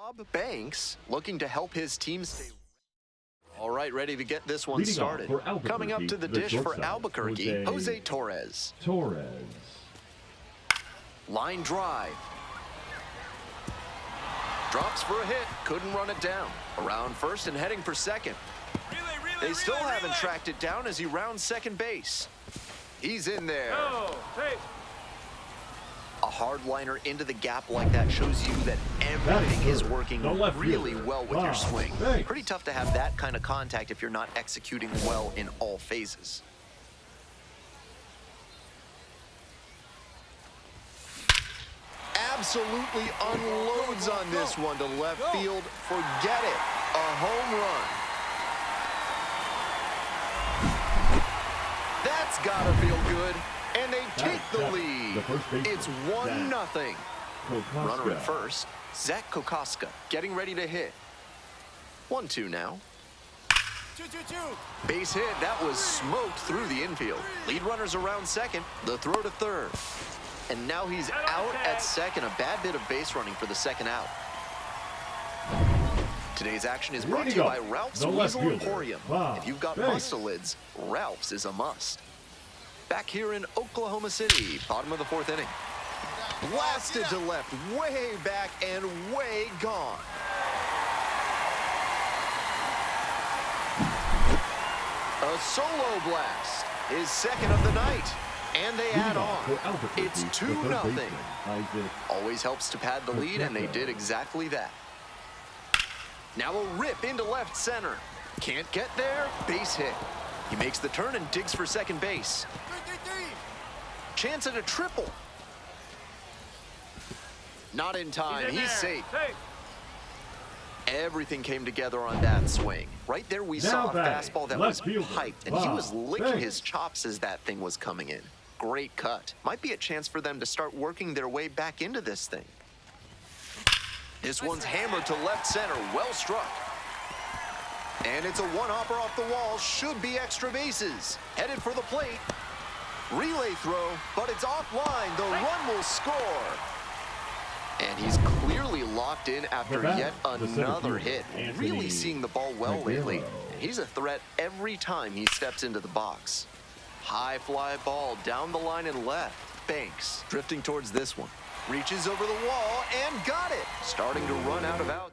Bob Banks looking to help his team stay. All right, ready to get this one started. Coming up to the dish for Albuquerque, Jose Torres. Line drive. Drops for a hit, couldn't run it down. Around first and heading for second. They still haven't tracked it down as he rounds second base. He's in there. A hard liner into the gap like that shows you that everything is working really well with your swing. Pretty tough to have that kind of contact if you're not executing well in all phases. Absolutely unloads on this one to left field. Forget it. A home run. That's gotta feel good. And they take the lead. It's 1-0. Runner at first, Zach Kokoska getting ready to hit. 1-2 now. Base hit, that was smoked through the infield. Lead runner's around second, the throw to third. And now he's out at second, a bad bit of base running for the second out. Today's action is brought to you by Ralph's Weasel Emporium. If you've got mustelids, Ralph's is a must. Back here in Oklahoma City, bottom of the fourth inning. Blasted to left, way back and way gone. A solo blast, his second of the night. And they add on. It's 2-0. Always helps to pad the lead, and they did exactly that. Now a rip into left center. Can't get there, base hit. He makes the turn and digs for second base. Chance at a triple. Not in time, he's safe. Everything came together on that swing. Right there we saw a fastball that was piped, and he was licking his chops as that thing was coming in. Great cut. Might be a chance for them to start working their way back into this thing. This one's hammered to left center, well struck. And it's a one-hopper off the wall, should be extra bases. Headed for the plate. Relay throw, but it's offline. The run will score. And he's clearly locked in after yet another hit. Really seeing the ball well lately. And he's a threat every time he steps into the box. High fly ball down the line and left. Banks drifting towards this one. Reaches over the wall and got it. Starting to run out of outs.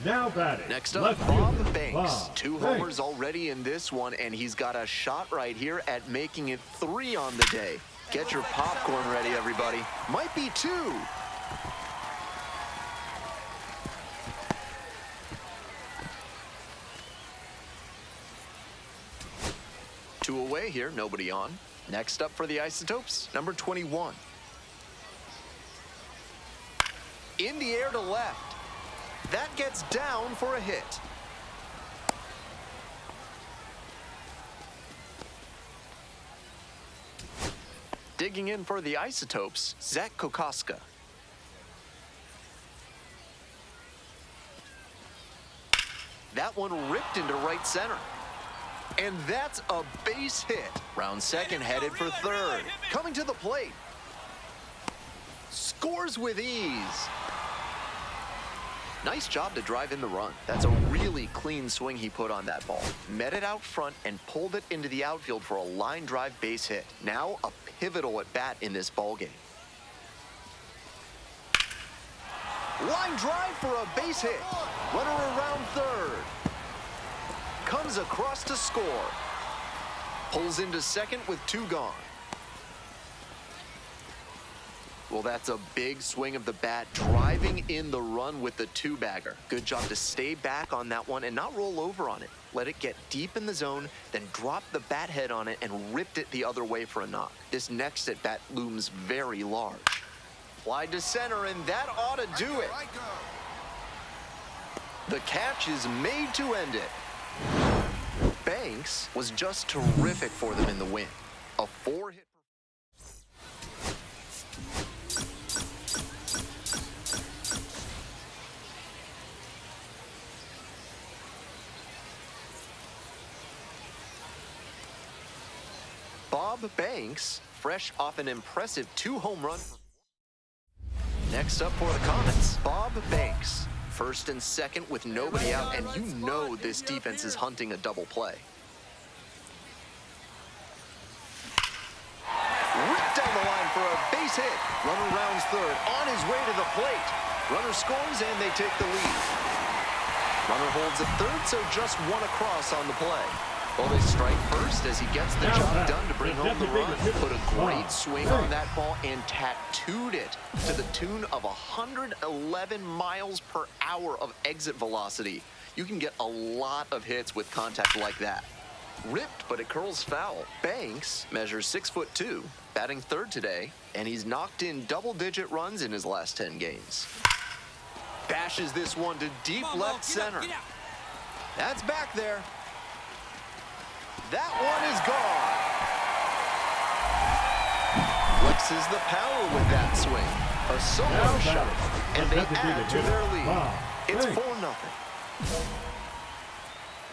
Now batting. Next up, Bob Banks. 2 homers already in this one, and he's got a shot right here at making it 3 on the day. Get your popcorn ready, everybody. Might be 2. Two away here, nobody on. Next up for the Isotopes, number 21. In the air to left. That gets down for a hit. Digging in for the Isotopes, Zach Kokoska. That one ripped into right center. And that's a base hit. Round second, headed for third. Coming to the plate. Scores with ease. Nice job to drive in the run. That's a really clean swing he put on that ball. Met it out front and pulled it into the outfield for a line drive base hit. Now a pivotal at bat in this ball game. Line drive for a base hit. Runner around third. Comes across to score. Pulls into second with 2 gone. Well, that's a big swing of the bat, driving in the run with the 2-bagger. Good job to stay back on that one and not roll over on it. Let it get deep in the zone, then drop the bat head on it and ripped it the other way for a knock. This next at bat looms very large. Fly to center, and that ought to do it. The catch is made to end it. Banks was just terrific for them in the win. A 4-hit. Bob Banks, fresh off an impressive 2-home run. Next up for the Comets, Bob Banks. First and second with nobody out, and you know this defense is hunting a double play. Ripped down the line for a base hit. Runner rounds third, on his way to the plate. Runner scores, and they take the lead. Runner holds at third, so just one across on the play. Well, they strike first as he gets the job done to bring home the run. Put a great swing on that ball and tattooed it to the tune of 111 miles per hour of exit velocity. You can get a lot of hits with contact like that. Ripped, but it curls foul. Banks measures 6'2", batting third today, and he's knocked in double-digit runs in his last 10 games. Bashes this one to deep left center. That's back there. That one is gone. Flexes the power with that swing. A solo shot, and they add to their lead. It's 4-0.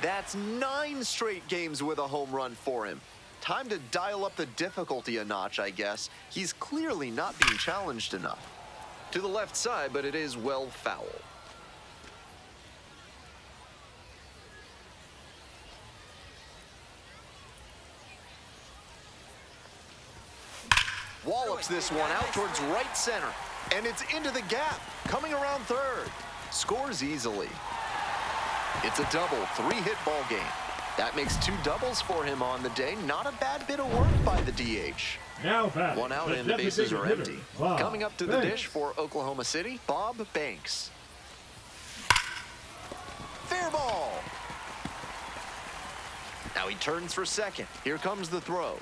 That's 9 straight games with a home run for him. Time to dial up the difficulty a notch, I guess. He's clearly not being challenged enough. To the left side, but it is well foul. Wallops this one out towards right center, and it's into the gap, coming around third. Scores easily. It's a double, 3-hit ball game. That makes 2 doubles for him on the day. Not a bad bit of work by the DH. Now one out and the bases are empty. Coming up to the dish for Oklahoma City, Bob Banks. Fair ball. Now he turns for second. Here comes the throw.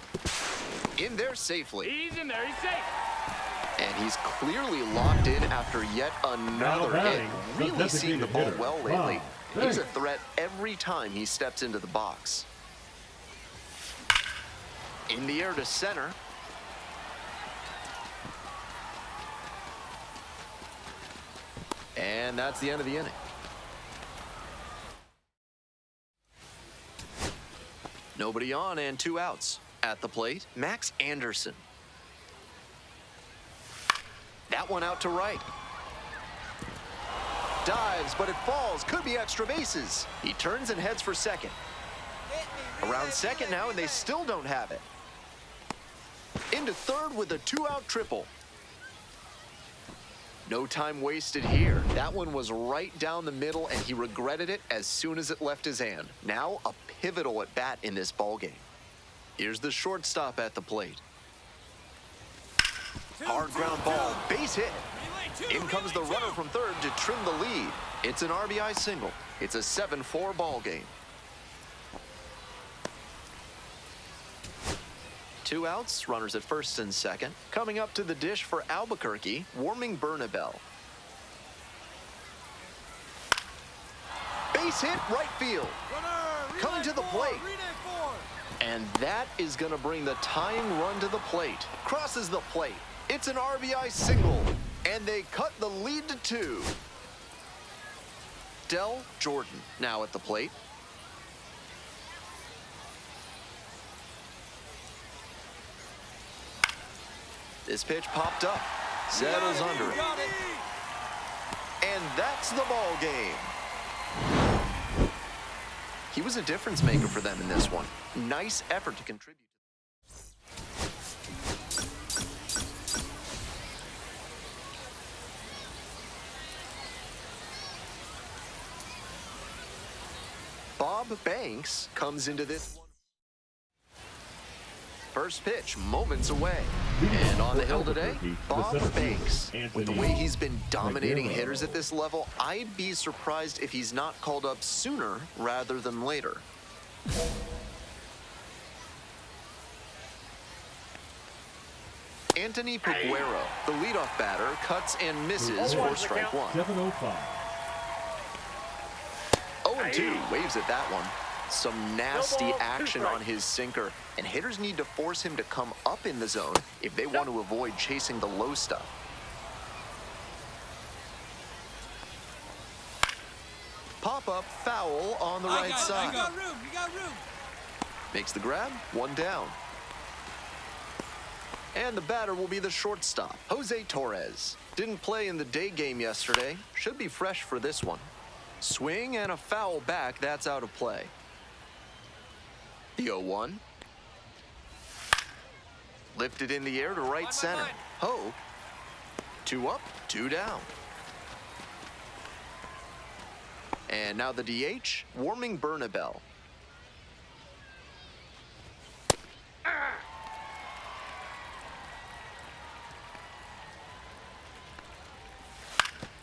In there safely. He's in there, he's safe. And he's clearly locked in after yet another hit. Really seeing the ball well lately. He's a threat every time he steps into the box. In the air to center. And that's the end of the inning. Nobody on and 2 outs. At the plate, Max Anderson. That one out to right. Dives, but it falls. Could be extra bases. He turns and heads for second. Around second now, and they still don't have it. Into third with a 2-out triple. No time wasted here. That one was right down the middle, and he regretted it as soon as it left his hand. Now a pivotal at bat in this ball game. Here's the shortstop at the plate. Hard ground ball, base hit. In comes the runner from third to trim the lead. It's an RBI single. It's a 7-4 ball game. 2 outs, runners at first and second. Coming up to the dish for Albuquerque, warming Bernabel. Base hit, right field. Coming to the plate. And that is going to bring the tying run to the plate. Crosses the plate. It's an RBI single. And they cut the lead to 2. Del Jordan now at the plate. This pitch popped up. Settles under it. And that's the ball game. He was a difference maker for them in this one. Nice effort to contribute. Bob Banks comes into this one. First pitch, moments away. And on the hill today, Bob Banks. With the way he's been dominating hitters at this level, I'd be surprised if he's not called up sooner rather than later. Anthony Peguero, the leadoff batter, cuts and misses for strike 1. 7-05. 0-2, waves at that one. Some nasty action on his sinker, and hitters need to force him to come up in the zone if they want to avoid chasing the low stuff. Pop-up foul on the right side. You got room, you got room. Makes the grab, 1 down. And the batter will be the shortstop, Jose Torres. Didn't play in the day game yesterday. Should be fresh for this one. Swing and a foul back. That's out of play. The 0-1. Lifted in the air to right center. Hope. 2 up, 2 down. And now the DH, Warming Bernabel.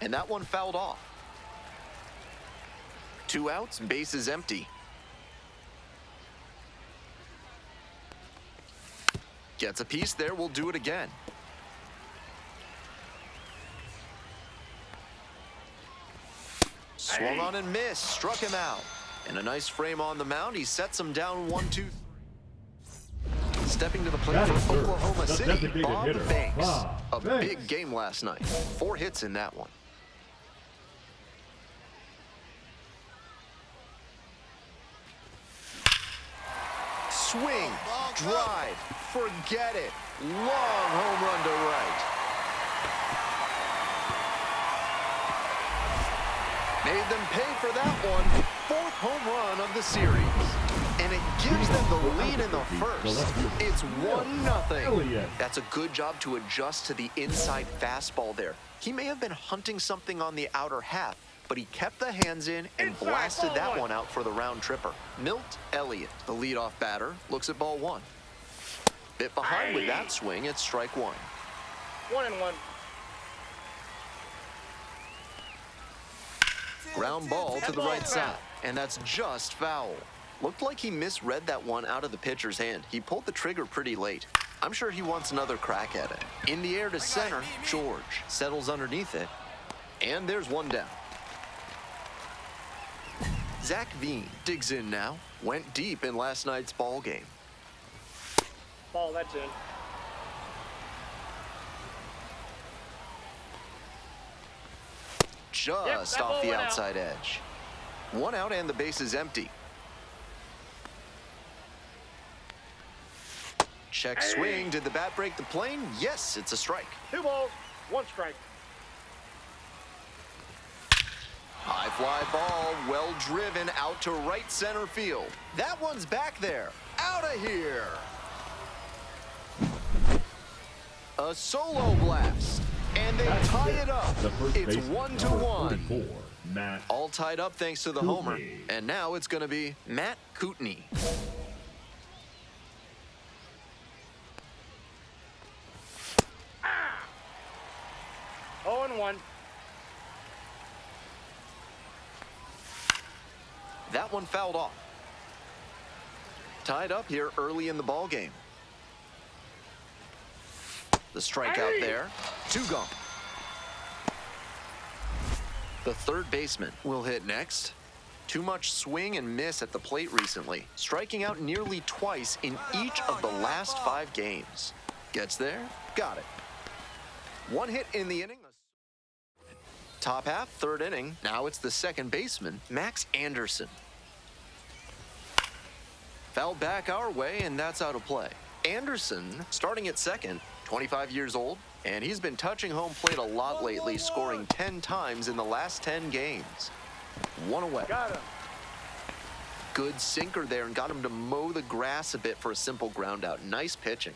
And that one fouled off. 2 outs, bases empty. Gets a piece there, we'll do it again. Swung on and missed, struck him out. And a nice frame on the mound, he sets him down 1-2. Stepping to the plate for Oklahoma City, Bob Banks. A big game last night. 4 hits in that one. Swing, drive, forget it. Long home run to right. Made them pay for that one. 4th home run of the series. And it gives them the lead in the first. It's 1-0. That's a good job to adjust to the inside fastball there. He may have been hunting something on the outer half, but he kept the hands in and blasted that one out for the round tripper. Milt Elliott, the leadoff batter, looks at ball 1. Bit behind with that swing, it's strike 1. 1-1. Ground ball to the right side, and that's just foul. Looked like he misread that one out of the pitcher's hand. He pulled the trigger pretty late. I'm sure he wants another crack at it. In the air to center, George settles underneath it, and there's one down. Zach Veen digs in now. Went deep in last night's ball game. Ball, that's in. Just off the outside edge. 1 out and the base is empty. Check swing. Did the bat break the plane? Yes, it's a strike. 2 balls, 1 strike. High fly ball, well driven out to right center field. That one's back there. Out of here. A solo blast. And they tie it up. It's 1-1. All tied up thanks to the homer. And now it's going to be Matt Kootenai. Ah! 0-1. That one fouled off. Tied up here early in the ball game. The strikeout there. 2 gone. The third baseman will hit next. Too much swing and miss at the plate recently, striking out nearly twice in each of the last 5 games. Gets there, got it. 1 hit in the inning. Top half, 3rd inning. Now it's the second baseman, Max Anderson. Fouled back our way, and that's out of play. Anderson, starting at second, 25 years old, and he's been touching home plate a lot lately, scoring 10 times in the last 10 games. 1 away. Got him. Good sinker there and got him to mow the grass a bit for a simple ground out. Nice pitching.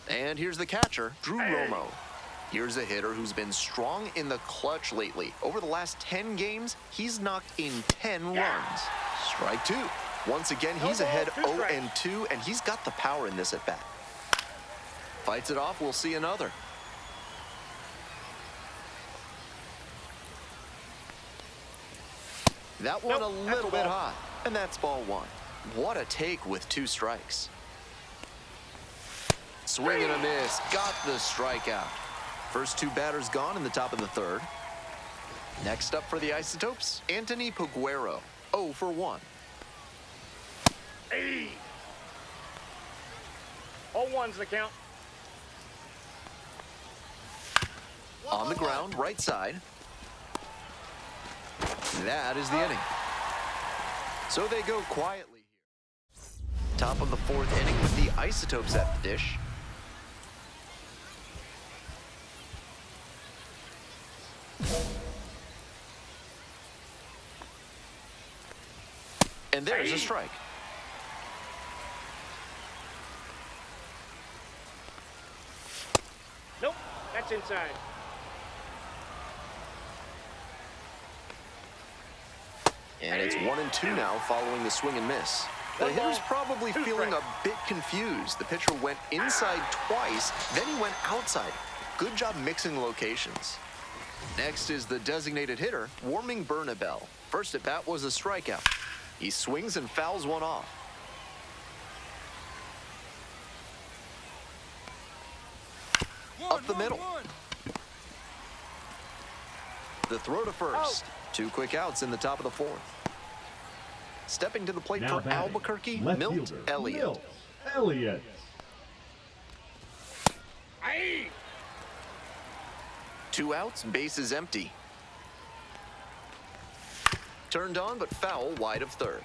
And here's the catcher, Drew Romo. Here's a hitter who's been strong in the clutch lately. Over the last 10 games, he's knocked in 10 runs. Strike 2. Once again, he's ahead 0-2, and he's got the power in this at-bat. Fights it off, we'll see another. That one a little bit hot, and that's ball 1. What a take with 2 strikes. Swing and a miss, got the strikeout. First 2 batters gone in the top of the 3rd. Next up for the Isotopes, Anthony Peguero, 0 for 1. 0-1's the count. On the ground, right side. That is the inning. So they go quietly here. Top of the 4th inning with the Isotopes at the dish. And there's a strike. Nope, that's inside. And it's 1-2 now following the swing and miss. The hitter's probably feeling a bit confused. The pitcher went inside twice, then he went outside. Good job mixing locations. Next is the designated hitter, Warming Bernabel. First at bat was a strikeout. He swings and fouls one off. Up the middle. The throw to first. 2 quick outs in the top of the 4th. Stepping to the plate Now for batting, Albuquerque, left Milt fielder, Elliott. Milt Elliott. 2 outs, bases empty. Turned on, but foul wide of third.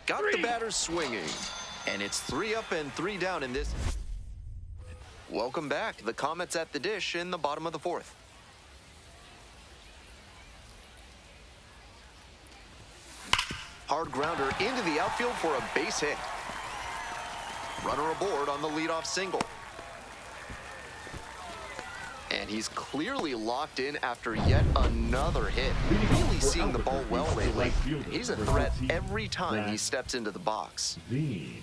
Got the batter swinging. And it's 3 up and 3 down in this. Welcome back. The Comets at the dish in the bottom of the 4th. Hard grounder into the outfield for a base hit. Runner aboard on the leadoff single. And he's clearly locked in after yet another hit. Really seeing the ball well lately. He's a threat every time he steps into the box. Veen.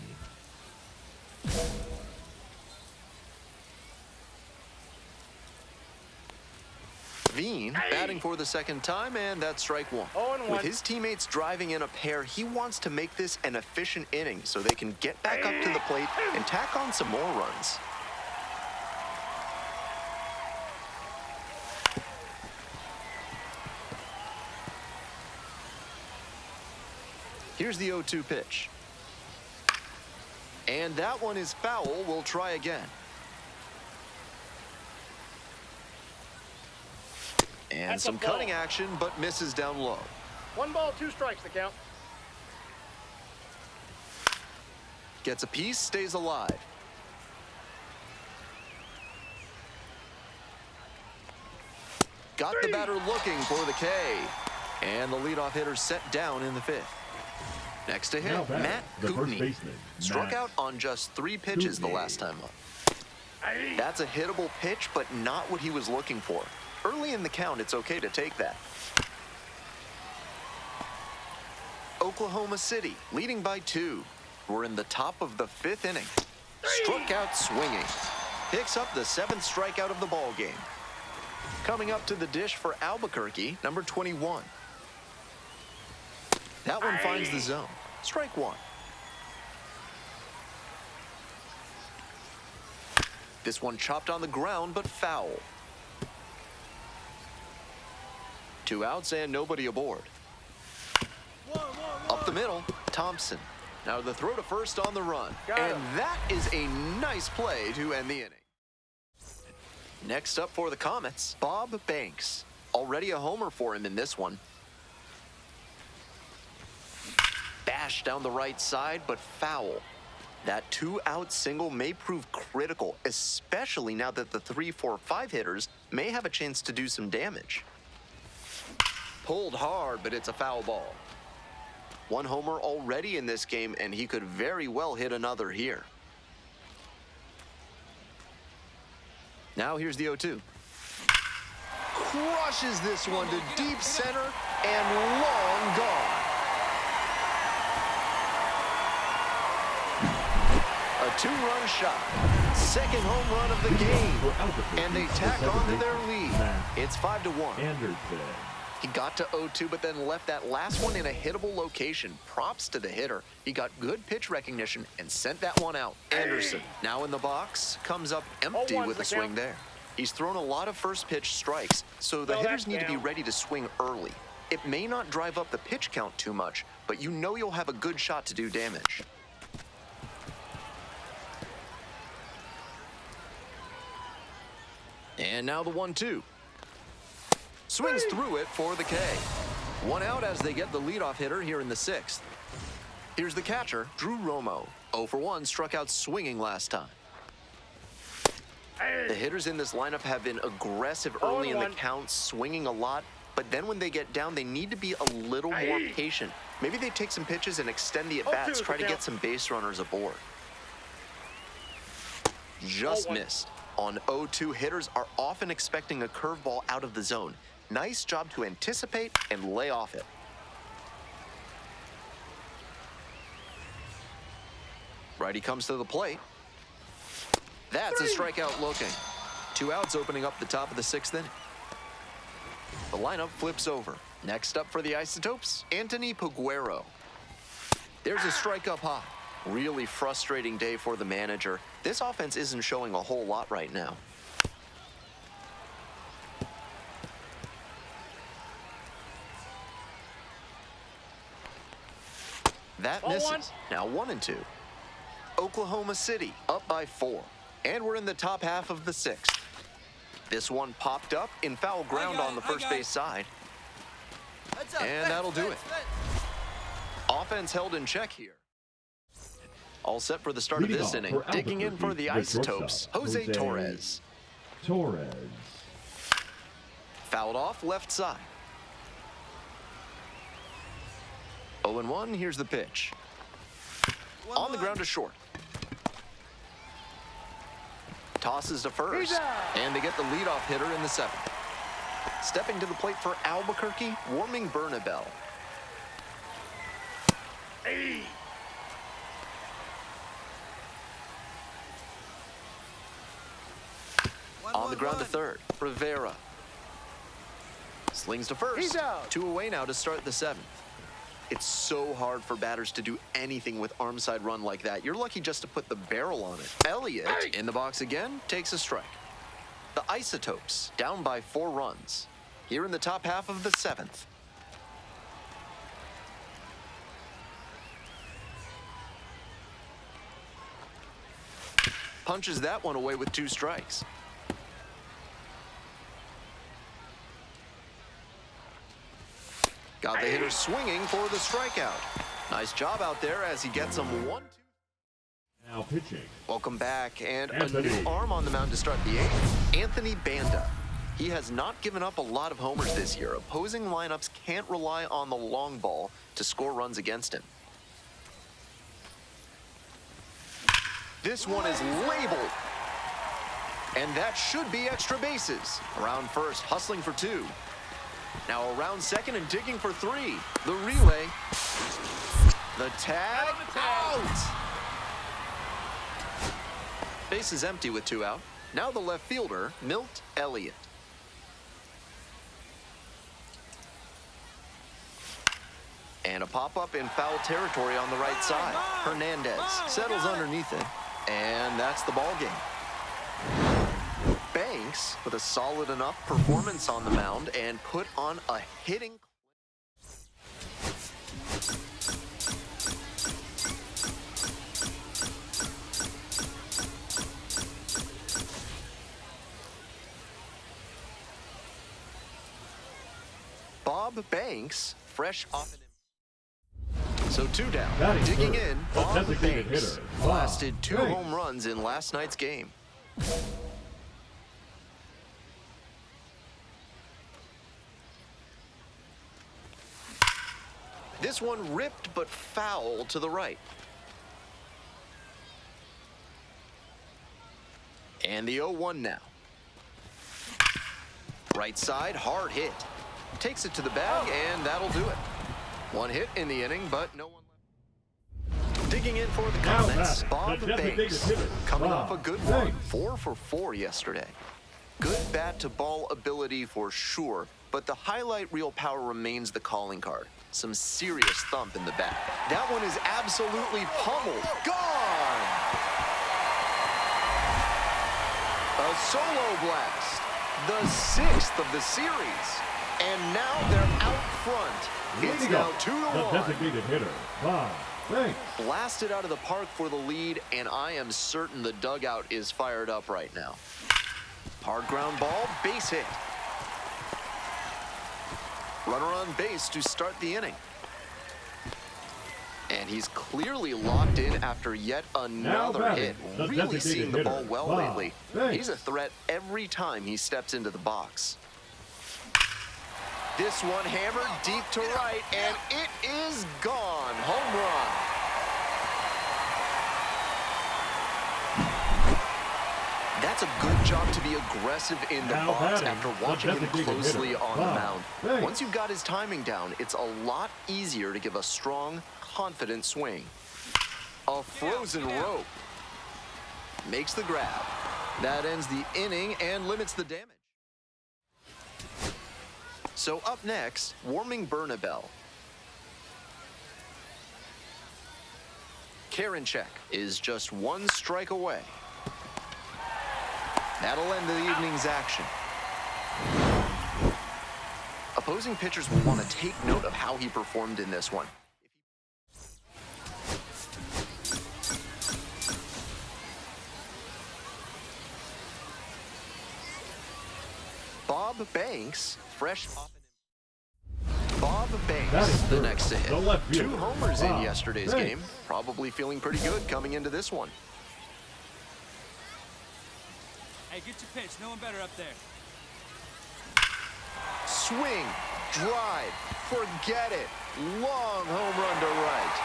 Veen batting for the second time, and that's strike 1. 0-1. With his teammates driving in a pair, he wants to make this an efficient inning so they can get back up to the plate and tack on some more runs. Here's the 0-2 pitch. And that one is foul. We'll try again. And That's some a ball. cutting action, but misses down low. 1 ball, 2 strikes the count. Gets a piece, stays alive. Got the batter looking for the K. And the leadoff hitter set down in the 5th. Next to Now him, batting, Matt the first Kootenai. baseman, Struck Matt out on just 3 pitches the Kootenai. last time up. That's a hittable pitch, but not what he was looking for. Early in the count, it's okay to take that. Oklahoma City, leading by 2. We're in the top of the 5th inning. Struck out swinging. Picks up the 7th strikeout of the ball game. Coming up to the dish for Albuquerque, number 21. That one finds the zone. Strike 1. This one chopped on the ground, but foul. 2 outs and nobody aboard. Up the middle, Thompson. Now the throw to first on the run. And that is a nice play to end the inning. Next up for the Comets, Bob Banks. Already a homer for him in this one. Bash down the right side, but foul. That 2-out single may prove critical, especially now that the 3, 4, 5 hitters may have a chance to do some damage. Pulled hard, but it's a foul ball. 1 homer already in this game, and he could very well hit another here. Now here's the 0-2. Crushes this one to deep center and long gone. A 2-run shot. Second home run of the game. And they tack on to their lead. It's 5-1. Anderson. He got to 0-2, but then left that last one in a hittable location. Props to the hitter. He got good pitch recognition and sent that one out. Anderson, now in the box, comes up empty 0-1's with the a swing count. there. He's thrown a lot of first pitch strikes, so the No, hitters that's need to be down. ready to swing early. It may not drive up the pitch count too much, but you know you'll have a good shot to do damage. And now the 1-2. Swings through it for the K. 1 out as they get the leadoff hitter here in the 6th. Here's the catcher, Drew Romo. 0 for 1, struck out swinging last time. The hitters in this lineup have been aggressive early in the count, swinging a lot, but then when they get down, they need to be a little more patient. Maybe they take some pitches and extend the at-bats, try to get some base runners aboard. Just missed. On 0-2, hitters are often expecting a curveball out of the zone. Nice job to anticipate and lay off it. Righty comes to the plate. That's a strikeout looking. 2 outs opening up the top of the 6th inning. The lineup flips over. Next up for the Isotopes, Anthony Peguero. There's a strike up high. Really frustrating day for the manager. This offense isn't showing a whole lot right now. That misses. Now 1-2. Oklahoma City up by 4. And we're in the top half of the 6th. This one popped up in foul ground on the first base side. And that'll do it. Offense held in check here. All set for the start of this inning. Digging in for the Isotopes, Jose Torres. Fouled off left side. 0-1, here's the pitch. On the ground to short. Tosses to first, and they get the leadoff hitter in the 7th. Stepping to the plate for Albuquerque, Warming Bernabel. On the ground to third, Rivera. Slings to first. 2 away now to start the 7th. It's so hard for batters to do anything with arm side run like that. You're lucky just to put the barrel on it. Elliott in the box again, takes a strike. The Isotopes down by 4 runs. Here in the top half of the 7th. Punches that one away with 2 strikes. Got the hitter swinging for the strikeout. Nice job out there as he gets him 1-2. Now pitching. Welcome back, and a new arm on the mound to start the 8th, Anthony Banda. He has not given up a lot of homers this year. Opposing lineups can't rely on the long ball to score runs against him. This one is labeled. And that should be extra bases. Around first, hustling for 2. Now around second and digging for 3. The relay. The tag. Out! Base is empty with 2 out. Now the left fielder, Milt Elliott. And a pop-up in foul territory on the right side. Hernandez settles underneath it, and that's the ball game. Banks with a solid enough performance on the mound and put on a hitting. Bob Banks, fresh off an... So 2 down. Digging in, Bob Banks blasted 2 home runs in last night's game. This one ripped but foul to the right. And the 0-1 now. Right side, hard hit. Takes it to the bag, and that'll do it. 1 hit in the inning, but no one left. Digging in for the comments, Bob Banks. Coming off a good one, 4 for 4 yesterday. Good bat-to-ball ability for sure, but the highlight reel power remains the calling card. Some serious thump in the back. That one is absolutely pummeled. Gone! A solo blast. The 6th of the series. And now they're out front. It's now 2-1. The designated hitter, Bob Banks. Blasted out of the park for the lead, and I am certain the dugout is fired up right now. Hard ground ball, base hit. Runner on base to start the inning. And And he's clearly locked in after yet another hit. Really seeing the ball well lately. He's a threat every time he steps into the box. This one hammered deep to right, and it is gone. Home run. That's a good job to be aggressive in the box after watching him closely on the mound. Once you've got his timing down, it's a lot easier to give a strong, confident swing. A frozen rope. Makes the grab. That ends the inning and limits the damage. So up next, warming Bernabel. Karinchak is just one strike away. That'll end the evening's action. Opposing pitchers will want to take note of how he performed in this one. Bob Banks, fresh off an... Bob Banks, the next to hit. 2 homers in yesterday's game. Probably feeling pretty good coming into this one. Hey, get your pitch. No one better up there. Swing, drive, forget it. Long home run to right.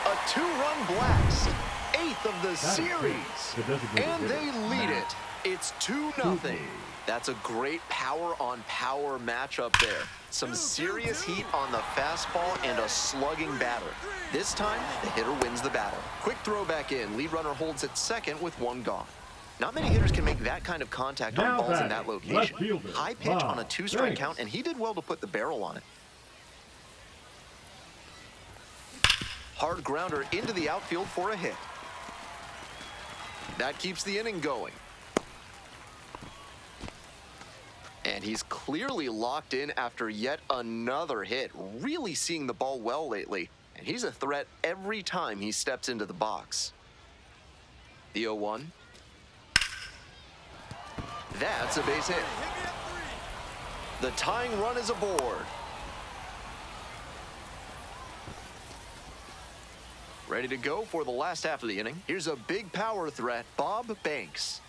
A 2-run blast. 8th of the series. And they lead it. It's 2-0. That's a great power-on-power matchup there. Some serious heat on the fastball and a slugging batter. This time, the hitter wins the battle. Quick throw back in. Lead runner holds at second with 1 gone. Not many hitters can make that kind of contact on balls in that location. High pitch on a 2-strike count, and he did well to put the barrel on it. Hard grounder into the outfield for a hit. That keeps the inning going. And he's clearly locked in after yet another hit. Really seeing the ball well lately. And he's a threat every time he steps into the box. The 0-1. That's a base hit. The tying run is aboard. Ready to go for the last half of the inning. Here's a big power threat, Bob Banks.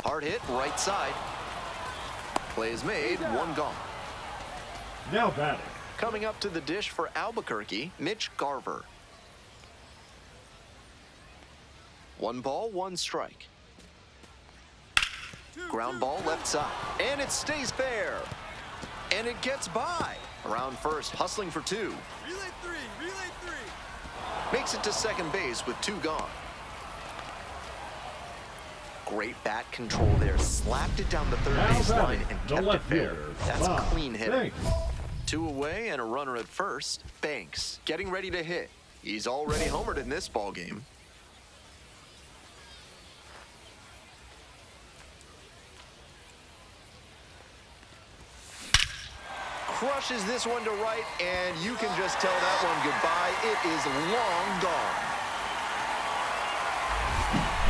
Hard hit, right side. Play is made, 1 gone. Now batting. Coming up to the dish for Albuquerque, Mitch Garver. 1 ball, 1 strike. Ground ball left side. And it stays fair. And it gets by. Around first, hustling for 2. Relay 3, relay 3. Makes it to second base with 2 gone. Great bat control there. Slapped it down the third base line and kept it fair. That's a clean hit. 2 away and a runner at first. Banks getting ready to hit. He's already homered in this ball game. Crushes this one to right, and you can just tell that one goodbye. It is long gone.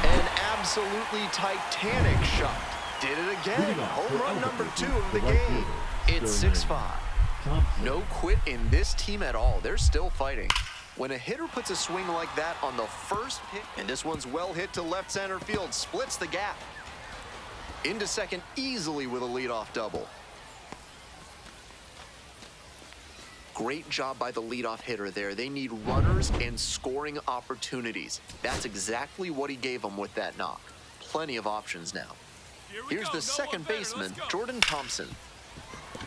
An absolutely titanic shot. Did it again. Home run number 2 of the game. It's 6-5. No quit in this team at all. They're still fighting. When a hitter puts a swing like that on the first pitch, and this one's well hit to left center field, splits the gap. Into second easily with a leadoff double. Great job by the leadoff hitter there. They need runners and scoring opportunities. That's exactly what he gave them with that knock. Plenty of options now. Here's the second baseman, Jordan Thompson.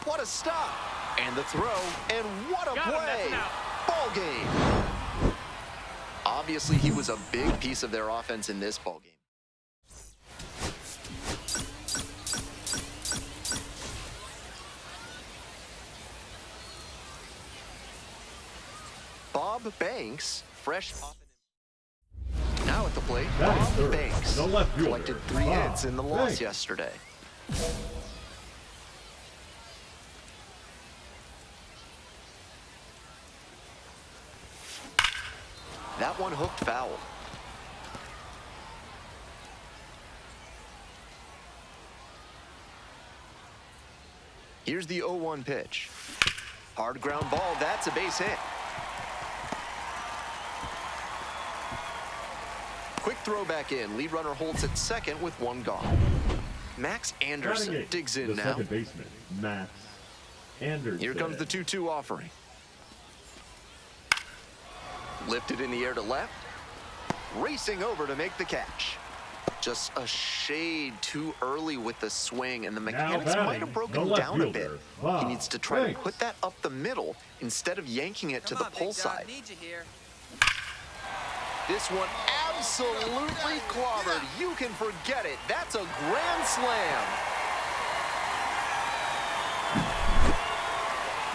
What a stop! And the throw, and what a play! Ball game! Obviously, he was a big piece of their offense in this ball game. Bob Banks, fresh off. Now at the plate, Bob Banks collected 3 hits in the loss yesterday. That one hooked foul. Here's the 0-1 pitch. Hard ground ball, that's a base hit. Quick throw back in. Lead runner holds at second with one gone. Max Anderson digs in the now. Second baseman, Max Anderson. Here comes the 2-2 offering. Lifted in the air to left. Racing over to make the catch. Just a shade too early with the swing, and the mechanics might have broken down a bit. He needs to try to put that up the middle instead of yanking it to the pull side. Need you here. This one absolutely clobbered. You can forget it. That's a grand slam.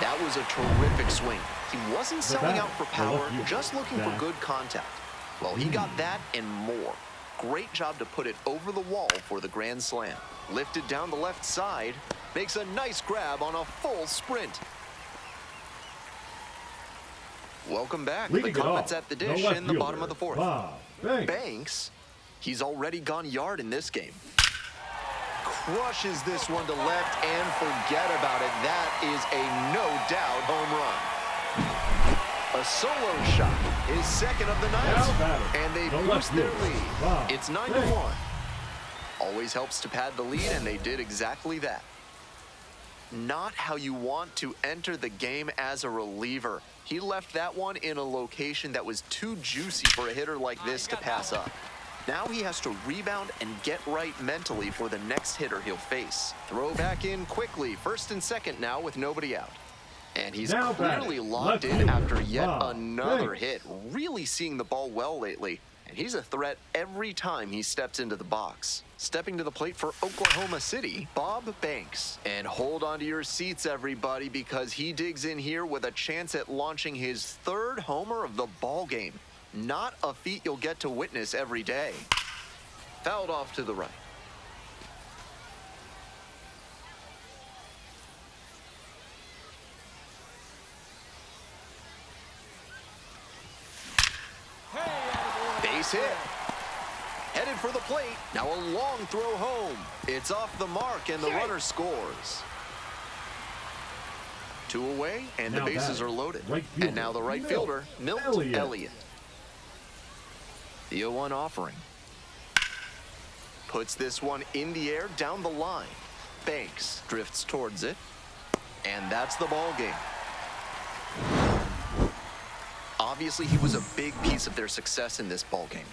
That was a terrific swing. He wasn't selling out for power, just looking for good contact. Well, he got that and more. Great job to put it over the wall for the grand slam. Lifted down the left side, makes a nice grab on a full sprint. Welcome back. The Comets at the dish in the bottom of the fourth. Banks, he's already gone yard in this game. Crushes this one to left, and forget about it. That is a no-doubt home run. A solo shot, his second of the night, and they boost their lead. It's 9-1. Always helps to pad the lead, and they did exactly that. Not how you want to enter the game as a reliever. He left that one in a location that was too juicy for a hitter like this to pass up. Now he has to rebound and get right mentally for the next hitter he'll face. Throw back in quickly, first and second now with nobody out. And he's clearly locked in after yet another hit. Really seeing the ball well lately. And he's a threat every time he steps into the box. Stepping to the plate for Oklahoma City, Bob Banks. And hold on to your seats, everybody, because he digs in here with a chance at launching his third homer of the ball game. Not a feat you'll get to witness every day. Fouled off to the right. Base hit. Headed for the plate. Now a long throw home. It's off the mark, and the runner scores. 2 away, and the bases are loaded. And now the right fielder, Milt Elliott. The 0-1 offering. Puts this one in the air down the line. Banks drifts towards it. And that's the ball game. Obviously, he was a big piece of their success in this ball game.